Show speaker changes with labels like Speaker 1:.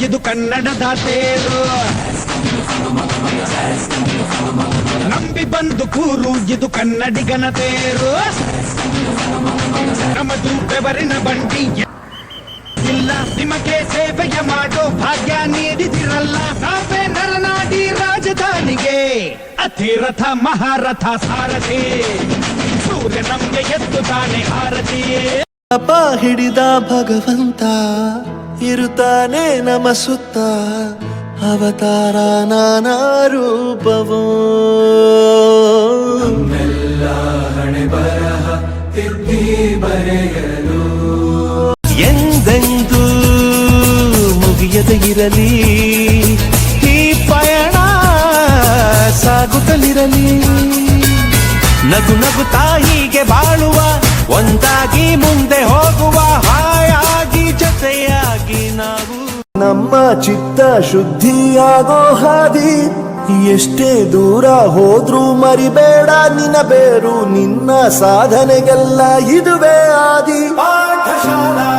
Speaker 1: ಇದು ಕನ್ನಡದ ತೇರು. ನಂಬಿ ಬಂದು ಕೂರು ಇದು ಕನ್ನಡಿಗನ ತೇರು. ನಮ್ಮದು ಬೆವರಿನ ಬಂಡಿ ಇಲ್ಲ, ನಿಮಗೆ ಸೇವೆಯ ಮಾಡೋ ಭಾಗ್ಯ ನೀಡಿದಿರಲ್ಲ. ನಾವೇ ನರನಾಡಿ ರಾಜಧಾನಿಗೆ ಅತಿರಥ ಮಹಾರಥ ಸಾರಥಿ. ಸೂರ್ಯ ನಮ್ಗೆ ಎದ್ದು ತಾನೆ ಆರತಿ.
Speaker 2: ಅಪ್ಪ ಹಿಡಿದ ಭಗವಂತ ಇರುತ್ತಾನೆ ನಮ ಸುತ್ತ. ಅವತಾರ ನಾನಾ ರೂಪವೋ
Speaker 3: ನಮ್ಮೆಲ್ಲ ಹಣೆ ಬರಹ ತಿದ್ದಿ ಬರೆಯಲು
Speaker 2: ಎಂದೆಂದೂ ಮುಗಿಯದೆ ಇರಲಿ ಈ ಪಯಣ ಸಾಗುತ್ತಲಿರಲಿ. ನಗು ನಗುತ್ತಾ ಹೀಗೆ ಬಾಳುವ, ಒಂದಾಗಿ ಮುಂದೆ ಹೋಗುವ, ಹಾಯಾಗಿ ಜೊತೆಯಾಗಿ ನಾವು. ನಮ್ಮ ಚಿತ್ತ ಶುದ್ಧಿಯಾಗೋ ಹಾದಿ, ಎಷ್ಟೇ ದೂರ ಹೋದ್ರೂ ಮರಿಬೇಡ ನಿನ್ನ ಬೇರು. ನಿನ್ನ ಸಾಧನೆಗೆಲ್ಲ ಇದುವೇ ಆದಿ. ಪಾಠಶಾಲಾ